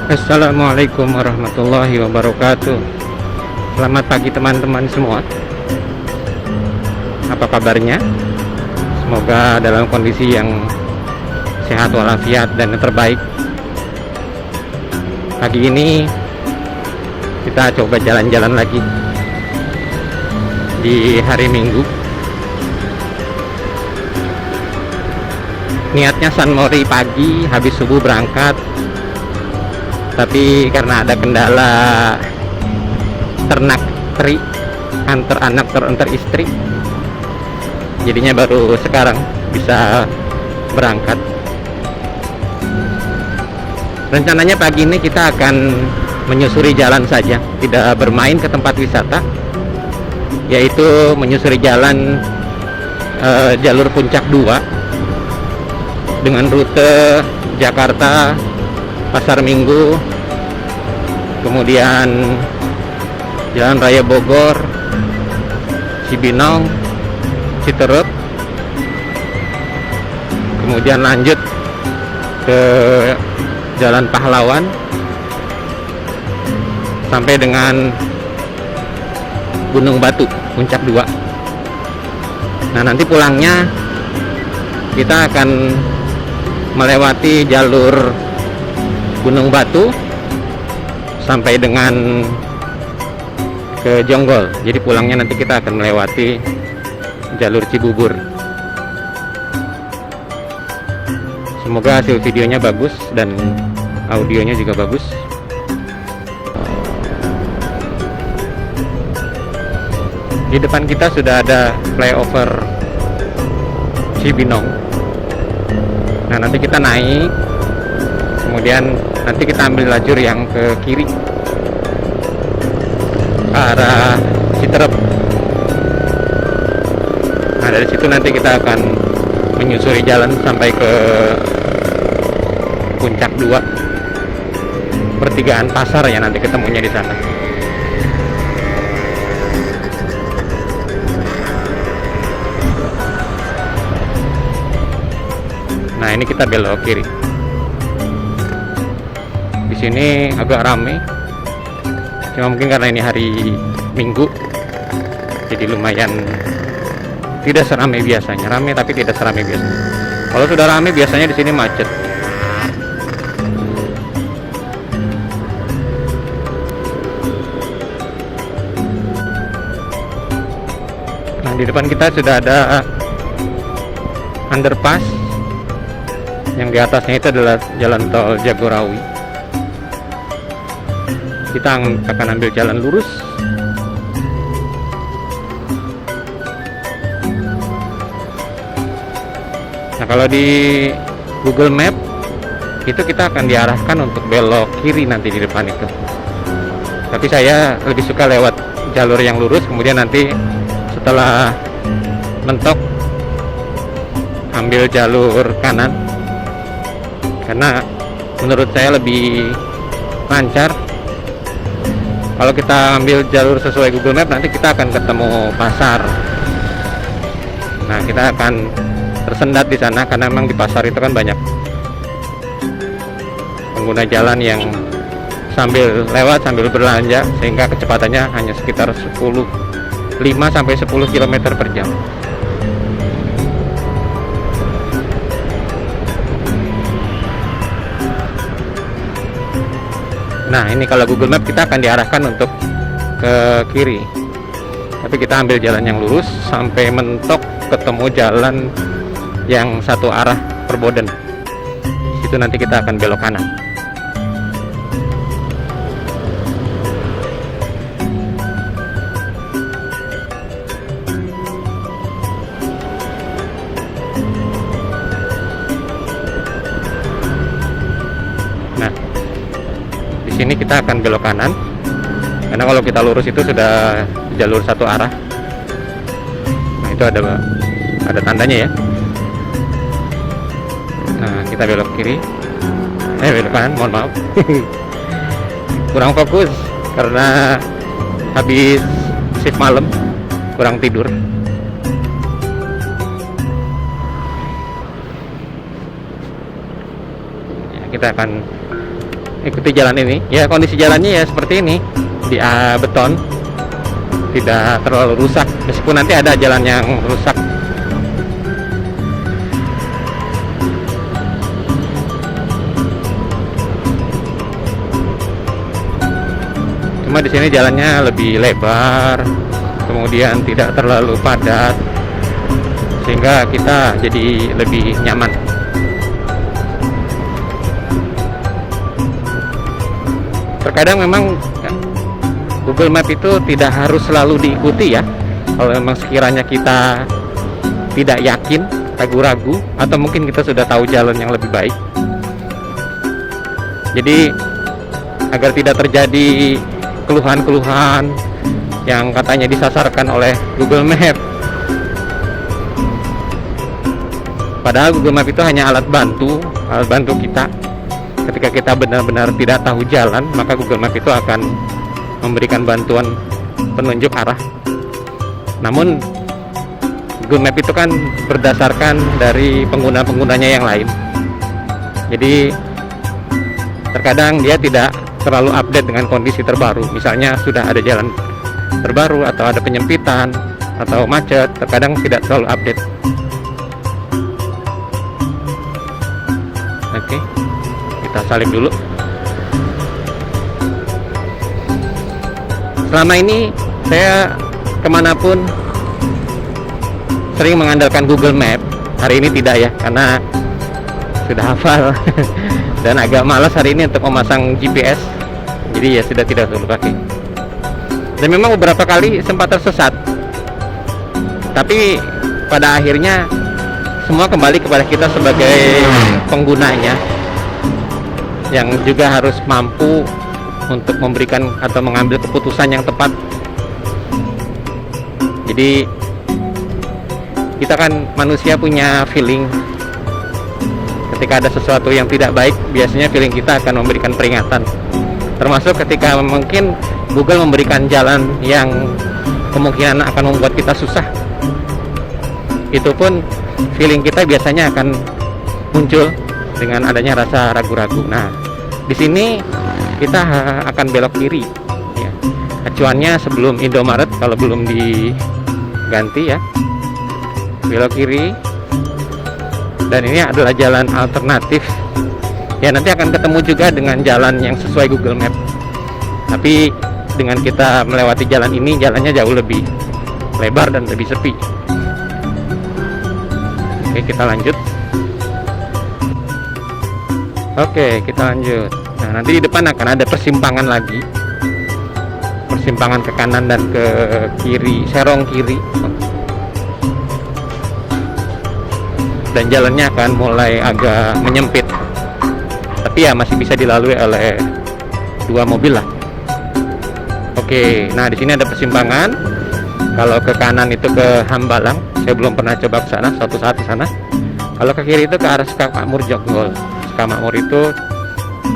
Assalamualaikum warahmatullahi wabarakatuh. Selamat pagi teman-teman semua. Apa kabarnya? Semoga dalam kondisi yang sehat walafiat dan yang terbaik. Pagi ini kita coba jalan-jalan lagi di hari Minggu. Niatnya San Mori pagi, habis subuh berangkat. Tapi karena ada kendala ternak teri, antar anak terantar istri, jadinya baru sekarang bisa berangkat. Rencananya pagi ini kita akan menyusuri jalan saja, tidak bermain ke tempat wisata, yaitu menyusuri jalan jalur Puncak 2 dengan rute Jakarta, Pasar Minggu, kemudian Jalan Raya Bogor, Cibinong, Citerep, kemudian lanjut ke Jalan Pahlawan sampai dengan Gunung Batu, Puncak 2. Nah, nanti pulangnya kita akan melewati jalur Gunung Batu sampai dengan ke Jonggol. Jadi pulangnya nanti kita akan melewati jalur Cibubur. Semoga hasil videonya bagus dan audionya juga bagus. Di depan kita sudah ada flyover Cibinong. Nah, nanti kita naik, kemudian nanti kita ambil lajur yang ke kiri ke arah Citerep. Nah, dari situ nanti kita akan menyusuri jalan sampai ke Puncak 2, pertigaan pasar ya, nanti ketemunya di sana. Nah, ini kita belok kiri. Di sini agak rame, cuma mungkin karena ini hari Minggu, jadi lumayan tidak seramai biasanya. Rame tapi tidak seramai biasanya. Kalau sudah rame biasanya di sini macet. Nah, di depan kita sudah ada underpass, yang di atasnya itu adalah jalan tol Jagorawi. Kita akan ambil jalan lurus. Nah, kalau di Google Map itu kita akan diarahkan untuk belok kiri nanti di depan itu. Tapi saya lebih suka lewat jalur yang lurus, kemudian nanti setelah mentok ambil jalur kanan, karena menurut saya lebih lancar. Kalau kita ambil jalur sesuai Google Map, nanti kita akan ketemu pasar. Nah, kita akan tersendat di sana karena memang di pasar itu kan banyak pengguna jalan yang sambil lewat sambil belanja, sehingga kecepatannya hanya sekitar 5 sampai 10 km per jam. Nah, ini kalau Google Map kita akan diarahkan untuk ke kiri, tapi kita ambil jalan yang lurus sampai mentok ketemu jalan yang satu arah Perboden. Situ nanti kita akan belok kanan. Nah, di sini kita akan belok kanan, karena kalau kita lurus itu sudah jalur satu arah. Nah, itu ada tandanya ya. Nah, kita belok kiri, belok kanan, mohon maaf. Kurang fokus karena habis shift malam, kurang tidur. Ya, kita akan ikuti jalan ini. Ya kondisi jalannya ya seperti ini, di beton, tidak terlalu rusak, meskipun nanti ada jalan yang rusak. Cuma di sini jalannya lebih lebar, kemudian tidak terlalu padat, sehingga kita jadi lebih nyaman. Terkadang memang Google Map itu tidak harus selalu diikuti ya. Kalau memang sekiranya kita tidak yakin, ragu-ragu, atau mungkin kita sudah tahu jalan yang lebih baik. Jadi agar tidak terjadi keluhan-keluhan yang katanya disasarkan oleh Google Map. Padahal Google Map itu hanya alat bantu kita. Ketika kita benar-benar tidak tahu jalan, maka Google Map itu akan memberikan bantuan penunjuk arah. Namun Google Map itu kan berdasarkan dari pengguna-penggunanya yang lain. Jadi terkadang dia tidak terlalu update dengan kondisi terbaru. Misalnya sudah ada jalan terbaru atau ada penyempitan atau macet, terkadang tidak terlalu update. Oke, kita salib dulu. Selama ini saya kemanapun sering mengandalkan Google Map. Hari ini tidak ya, karena sudah hafal dan agak malas hari ini untuk memasang GPS. Jadi ya sudah tidak perlu pakai. Dan memang beberapa kali sempat tersesat, tapi pada akhirnya semua kembali kepada kita sebagai penggunanya, yang juga harus mampu untuk memberikan atau mengambil keputusan yang tepat. Jadi kita kan manusia punya feeling. Ketika ada sesuatu yang tidak baik, biasanya feeling kita akan memberikan peringatan. Termasuk ketika mungkin Google memberikan jalan yang kemungkinan akan membuat kita susah, itu pun feeling kita biasanya akan muncul dengan adanya rasa ragu-ragu. Nah, di sini kita akan belok kiri ya. Acuannya sebelum Indomaret kalau belum diganti ya, belok kiri. Dan ini adalah jalan alternatif ya, nanti akan ketemu juga dengan jalan yang sesuai Google Map, tapi dengan kita melewati jalan ini, jalannya jauh lebih lebar dan lebih sepi. Oke, kita lanjut. Oke, kita lanjut. Nah, nanti di depan akan ada persimpangan lagi, persimpangan ke kanan dan ke kiri, serong kiri, dan jalannya akan mulai agak menyempit, tapi ya masih bisa dilalui oleh 2 mobil lah. Oke, nah di sini ada persimpangan. Kalau ke kanan itu ke Hambalang, saya belum pernah coba ke sana, suatu saat ke sana. Kalau ke kiri itu ke arah Sukamakmur Jonggol. Sukamakmur itu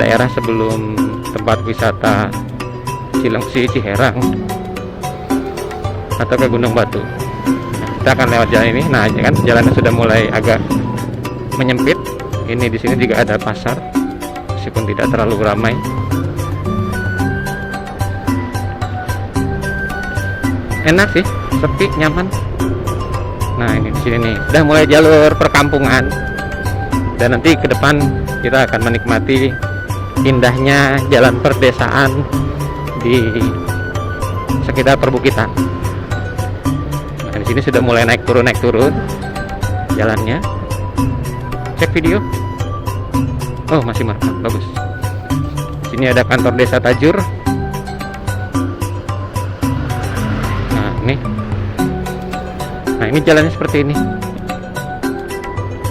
daerah sebelum tempat wisata Cilengsi, Ciherang, atau ke Gunung Batu. Kita akan lewat jalan ini. Nah, kan jalannya sudah mulai agak menyempit. Ini di sini juga ada pasar, meskipun tidak terlalu ramai. Enak sih, sepi, nyaman. Nah, ini di sini nih, udah mulai jalur perkampungan. Dan nanti ke depan kita akan menikmati indahnya jalan perdesaan di sekitar perbukitan. Di sini sudah mulai naik turun jalannya. Cek video. Oh, masih markah, bagus. Di sini ada kantor desa Tajur. Nah, ini. Nah, ini jalannya seperti ini.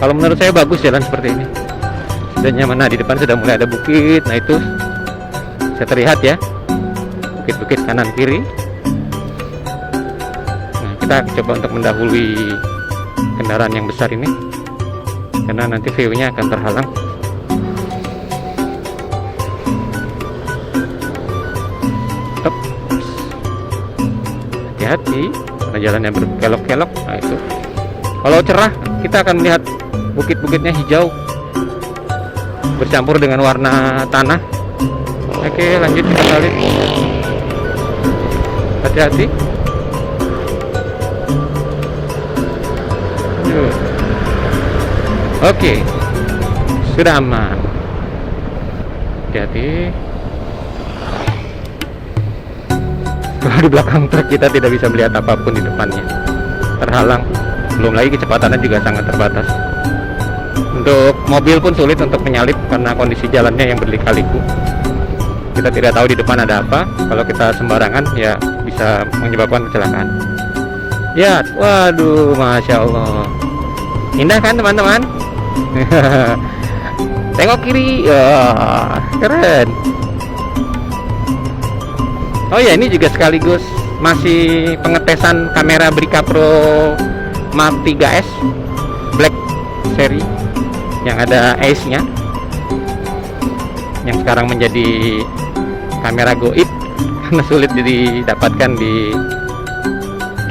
Kalau menurut saya bagus jalan seperti ini. Sudah nyaman. Nah, di depan sudah mulai ada bukit. Nah, itu bisa terlihat ya. Bukit-bukit kanan kiri. Kita coba untuk mendahului kendaraan yang besar ini, karena nanti view-nya akan terhalang. Hati-hati, ada jalan yang berkelok-kelok. Nah, itu kalau cerah kita akan melihat bukit-bukitnya hijau bercampur dengan warna tanah. Oke, lanjut kita salib. Hati-hati. Oke, sudah aman. Hati-hati. Kalau di belakang truk kita tidak bisa melihat apapun di depannya, terhalang. Belum lagi kecepatannya juga sangat terbatas. Untuk mobil pun sulit untuk menyalip karena kondisi jalannya yang berliku-liku. Kita tidak tahu di depan ada apa. Kalau kita sembarangan ya bisa menyebabkan kecelakaan. Ya, waduh, masya Allah, indah kan teman-teman? Tengok kiri, wah, keren. Oh ya, ini juga sekaligus masih pengetesan kamera Brica Pro Mark 3S Black seri yang ada ace-nya, yang sekarang menjadi kamera goib karena sulit didapatkan di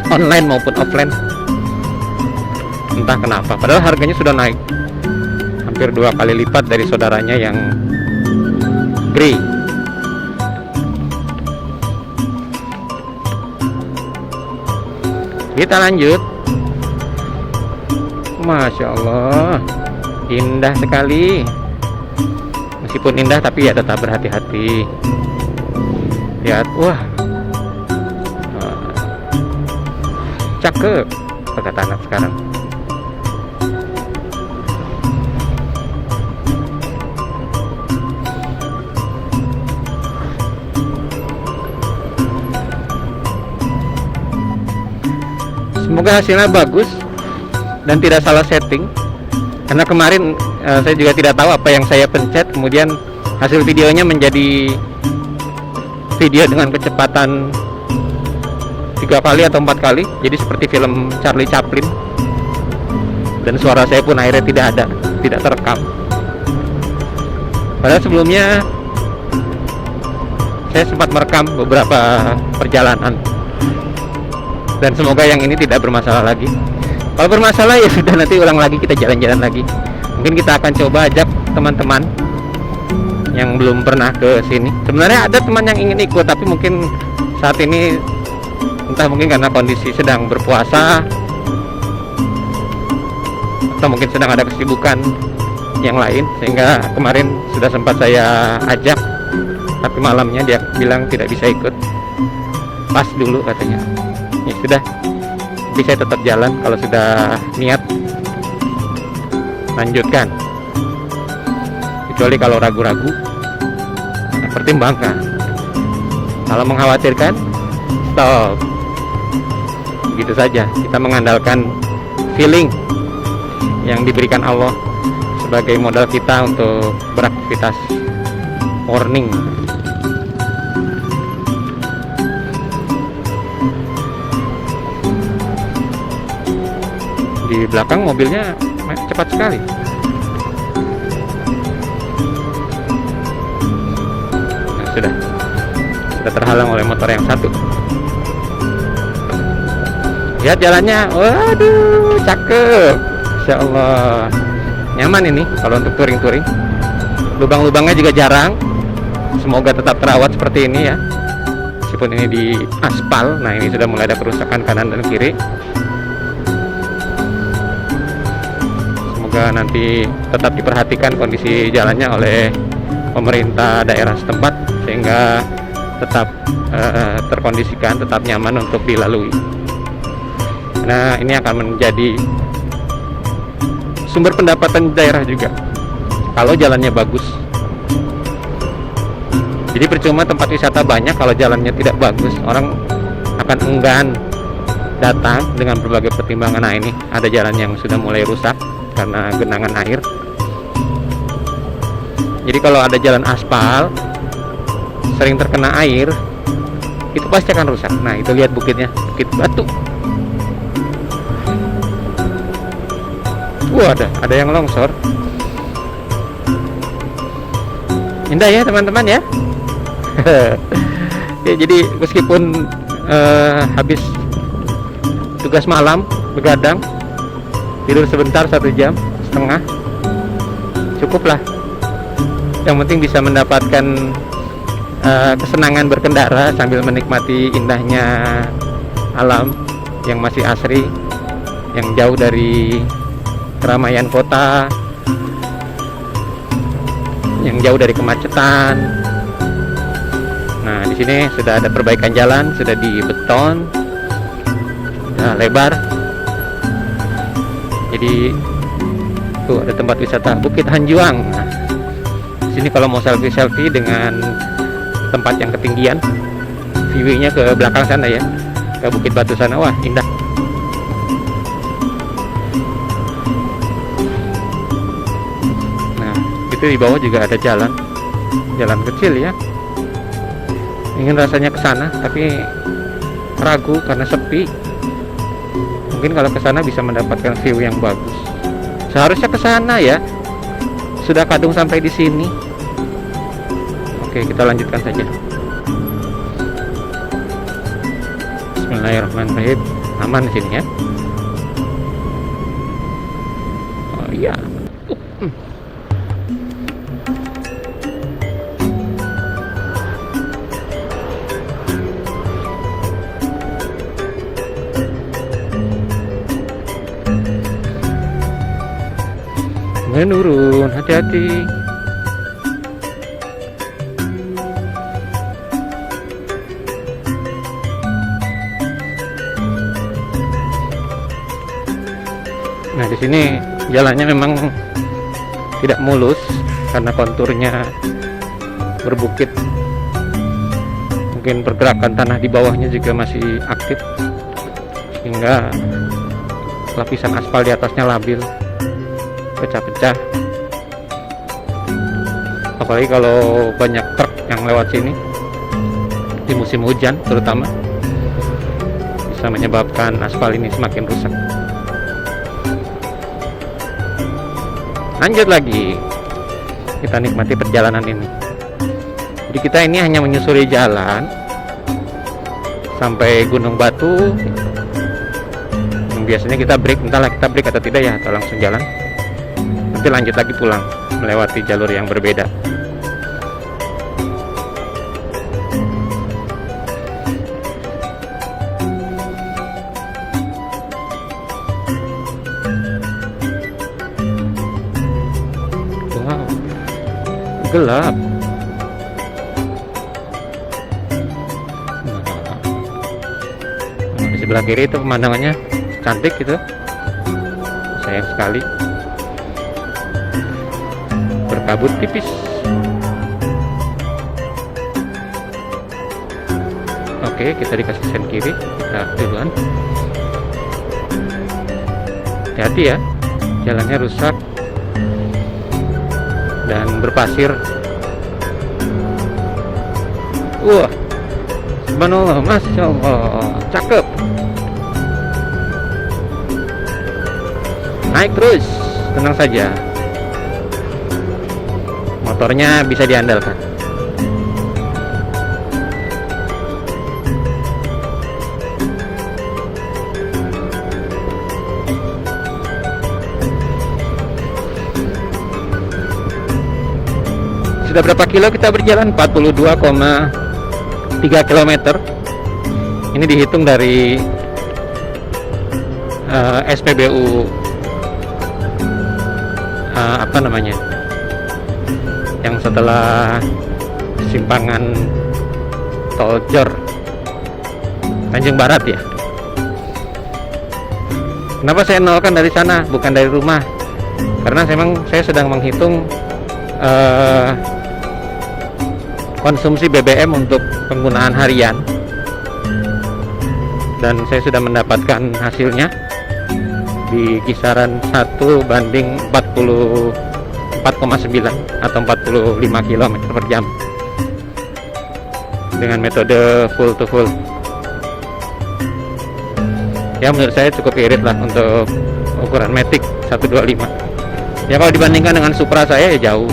online maupun offline, entah kenapa. Padahal harganya sudah naik hampir 2 kali lipat dari saudaranya yang grey. Kita lanjut. Masya Allah, indah sekali. Meskipun indah tapi ya tetap berhati-hati. Lihat, wah, cakep kata anak sekarang. Semoga hasilnya bagus dan tidak salah setting, karena kemarin saya juga tidak tahu apa yang saya pencet, kemudian hasil videonya menjadi video dengan kecepatan 3 kali atau 4 kali, jadi seperti film Charlie Chaplin, dan suara saya pun akhirnya tidak terekam. Padahal sebelumnya saya sempat merekam beberapa perjalanan, dan semoga yang ini tidak bermasalah lagi. Kalau bermasalah ya sudah, nanti ulang lagi, kita jalan-jalan lagi. Mungkin kita akan coba ajak teman-teman yang belum pernah ke sini. Sebenarnya ada teman yang ingin ikut, tapi mungkin saat ini entah mungkin karena kondisi sedang berpuasa atau mungkin sedang ada kesibukan yang lain, sehingga kemarin sudah sempat saya ajak, tapi malamnya dia bilang tidak bisa ikut, pas dulu katanya. Ya sudah, tapi saya tetap jalan. Kalau sudah niat, lanjutkan. Kecuali kalau ragu-ragu, pertimbangkan. Kalau mengkhawatirkan, stop. Begitu saja. Kita mengandalkan feeling yang diberikan Allah sebagai modal kita untuk beraktivitas morning. Di belakang mobilnya cepat sekali. Nah, sudah terhalang oleh motor yang satu. Lihat jalannya, waduh, cakep, Insya Allah, nyaman ini kalau untuk touring-touring. Lubang-lubangnya juga jarang. Semoga tetap terawat seperti ini ya. Meskipun ini di aspal, nah ini sudah mulai ada kerusakan kanan dan kiri. Semoga nanti tetap diperhatikan kondisi jalannya oleh pemerintah daerah setempat, sehingga tetap terkondisikan, tetap nyaman untuk dilalui. Nah, ini akan menjadi sumber pendapatan daerah juga kalau jalannya bagus. Jadi percuma tempat wisata banyak kalau jalannya tidak bagus, orang akan enggan datang dengan berbagai pertimbangan. Nah, ini ada jalan yang sudah mulai rusak karena genangan air. Jadi kalau ada jalan aspal sering terkena air, itu pasti akan rusak. Nah, itu lihat bukitnya, bukit batu. Ada yang longsor. Indah ya teman-teman ya. Ya, jadi meskipun habis tugas malam begadang, tidur sebentar 1,5 jam, cukuplah. Yang penting bisa mendapatkan kesenangan berkendara sambil menikmati indahnya alam yang masih asri, yang jauh dari keramaian kota, yang jauh dari kemacetan. Nah, di sini sudah ada perbaikan jalan, sudah dibeton, sudah lebar. Jadi tuh ada tempat wisata Bukit Hanjuang. Nah, di sini kalau mau selfie dengan tempat yang ketinggian, view-nya ke belakang sana ya, ke Bukit Batu sana, wah indah. Nah, itu di bawah juga ada jalan kecil ya. Ingin rasanya ke sana tapi ragu karena sepi. Mungkin kalau ke sana bisa mendapatkan view yang bagus. Seharusnya ke sana ya. Sudah kadung sampai di sini. Oke, kita lanjutkan saja. Bismillahirrahmanirrahim. Aman di sini ya. Oh iya. Menurun, hati-hati. Nah, di sini jalannya memang tidak mulus karena konturnya berbukit. Mungkin pergerakan tanah di bawahnya juga masih aktif sehingga lapisan aspal di atasnya labil, pecah-pecah. Apalagi kalau banyak truk yang lewat sini di musim hujan terutama, bisa menyebabkan aspal ini semakin rusak. Lanjut lagi, kita nikmati perjalanan ini. Jadi kita ini hanya menyusuri jalan sampai Gunung Batu. Biasanya kita break, entahlah kita break atau tidak ya, atau langsung jalan. Nanti lanjut lagi pulang melewati jalur yang berbeda. Wow, gelap. Nah, di sebelah kiri itu pemandangannya cantik gitu, sayang sekali berkabut tipis. Oke, kita dikasih sen kiri, kita duluan. Hati-hati ya, jalannya rusak dan berpasir. Wah, subhanallah, masya Allah, cakep. Naik terus, tenang saja. Motornya bisa diandalkan. Sudah berapa kilo kita berjalan? 42,3 km. Ini dihitung dari SPBU apa namanya, yang setelah simpangan tol Jor Tanjung Barat ya. Kenapa saya nolkan dari sana bukan dari rumah? Karena memang saya sedang menghitung konsumsi BBM untuk penggunaan harian, dan saya sudah mendapatkan hasilnya di kisaran 1:44,9 atau 45 km per jam dengan metode full to full. Ya, menurut saya cukup irit lah untuk ukuran Matic 125. Ya, kalau dibandingkan dengan Supra saya ya jauh.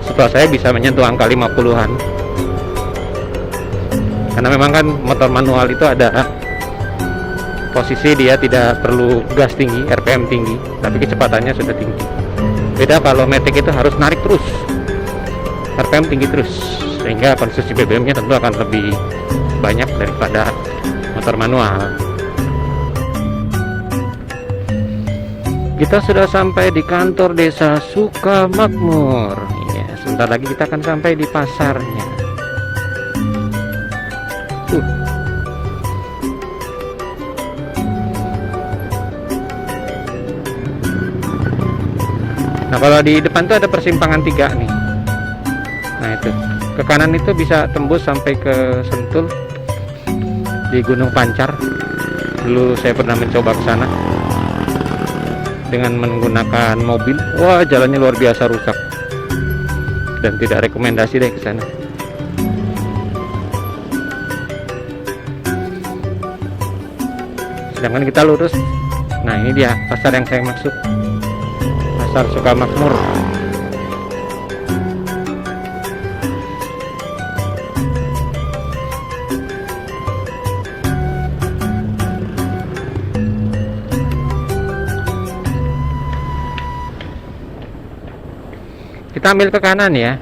Supra saya bisa menyentuh angka 50-an. Karena memang kan motor manual itu ada posisi dia tidak perlu gas tinggi, RPM tinggi, tapi kecepatannya sudah tinggi. Beda kalau Matic itu harus narik terus, RPM tinggi terus. sehingga konsumsi BBM-nya tentu akan lebih banyak daripada motor manual. Kita sudah sampai di kantor desa Sukamakmur. Ya, sebentar lagi kita akan sampai di pasarnya. Nah, kalau di depan tuh ada persimpangan 3 nih. Nah, itu ke kanan itu bisa tembus sampai ke Sentul di Gunung Pancar. Dulu saya pernah mencoba ke sana dengan menggunakan mobil. Wah, jalannya luar biasa rusak dan tidak rekomendasi deh ke sana. Sedangkan kita lurus. Nah, ini dia pasar yang saya maksud, Pasar Sukamakmur. Kita ambil ke kanan ya,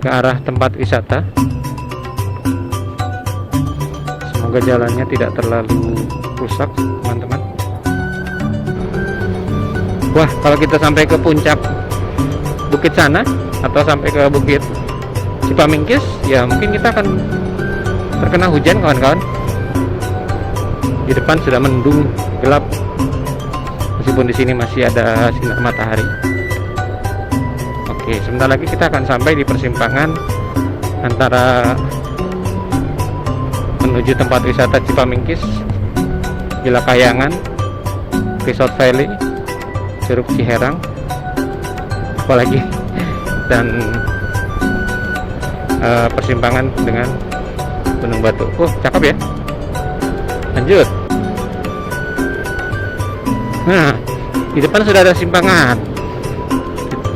ke arah tempat wisata. Semoga jalannya tidak terlalu rusak, teman-teman. Wah, kalau kita sampai ke puncak bukit sana atau sampai ke bukit Cipamingkis, ya mungkin kita akan terkena hujan, kawan-kawan. Di depan sudah mendung, gelap, meskipun di sini masih ada sinar matahari. Oke, sebentar lagi kita akan sampai di persimpangan antara menuju tempat wisata Cipamingkis, Gila Kayangan, Resort Valley, Curug Ciherang, apalagi, dan persimpangan dengan Gunung Batu. Cakep ya. Lanjut. Nah, di depan sudah ada simpangan.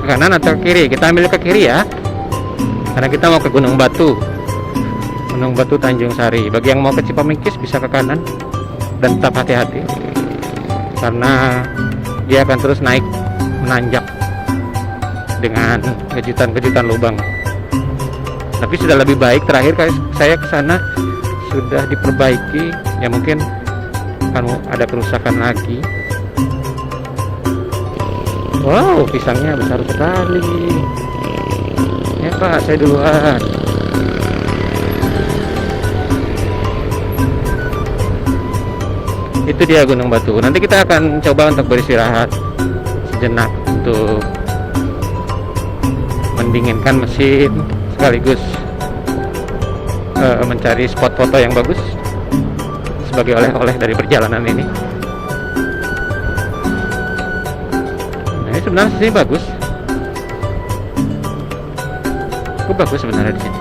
Kanan atau kiri? Kita ambil ke kiri ya, karena kita mau ke Gunung Batu Tanjung Sari. Bagi yang mau ke Cipamingkis bisa ke kanan dan tetap hati-hati karena dia akan terus naik menanjak dengan kejutan-kejutan lubang. Tapi sudah lebih baik, terakhir saya ke sana sudah diperbaiki, ya mungkin akan ada kerusakan lagi. Wow, pisangnya besar sekali. Ya Pak, saya duluan. Itu dia Gunung Batu. Nanti kita akan coba untuk beristirahat sejenak untuk mendinginkan mesin, sekaligus mencari spot foto yang bagus sebagai oleh-oleh dari perjalanan ini. Sebenarnya sih bagus. Bagus sebenarnya di sini.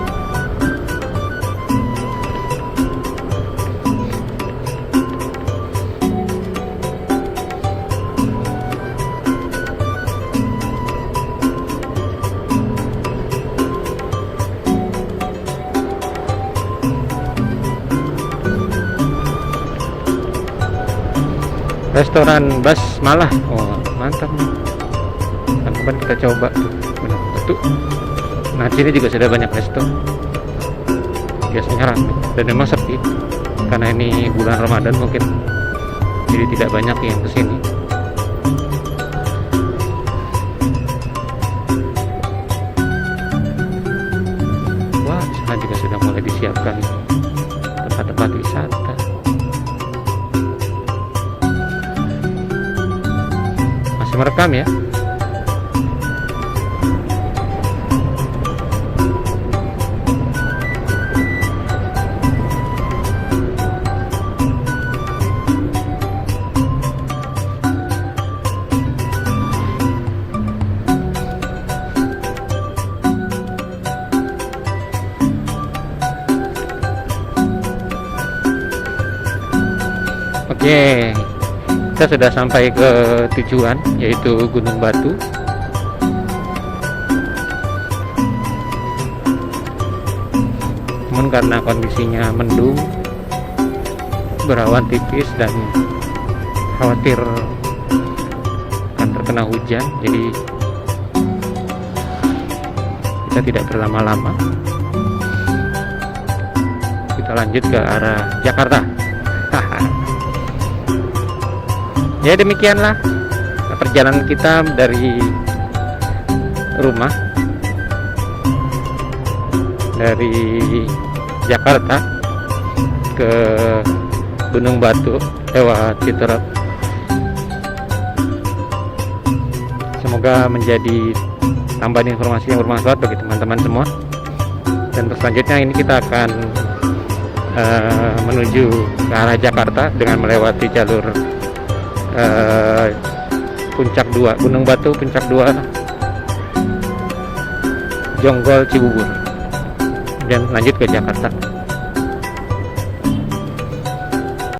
Restoran Basmalah. Oh, mantap nih. Teman-teman, kita coba tuh. Nah, sini juga sudah banyak resto. Biasanya ramai dan memang sepi karena ini bulan Ramadan mungkin, jadi tidak banyak yang kesini. Wah, sana juga sudah mulai disiapkan tempat-tempat wisata. Masih merekam ya. Oke, kita sudah sampai ke tujuan, yaitu Gunung Batu. Namun karena kondisinya mendung, berawan tipis dan khawatir akan terkena hujan, jadi kita tidak berlama-lama, kita lanjut ke arah Jakarta. Ya demikianlah perjalanan kita dari rumah, dari Jakarta ke Gunung Batu lewat Citerap. Semoga menjadi tambahan informasi yang bermanfaat bagi teman-teman semua. Dan selanjutnya ini kita akan menuju ke arah Jakarta dengan melewati jalur Puncak 2, Gunung Batu Puncak 2, Jonggol, Cibubur, dan lanjut ke Jakarta.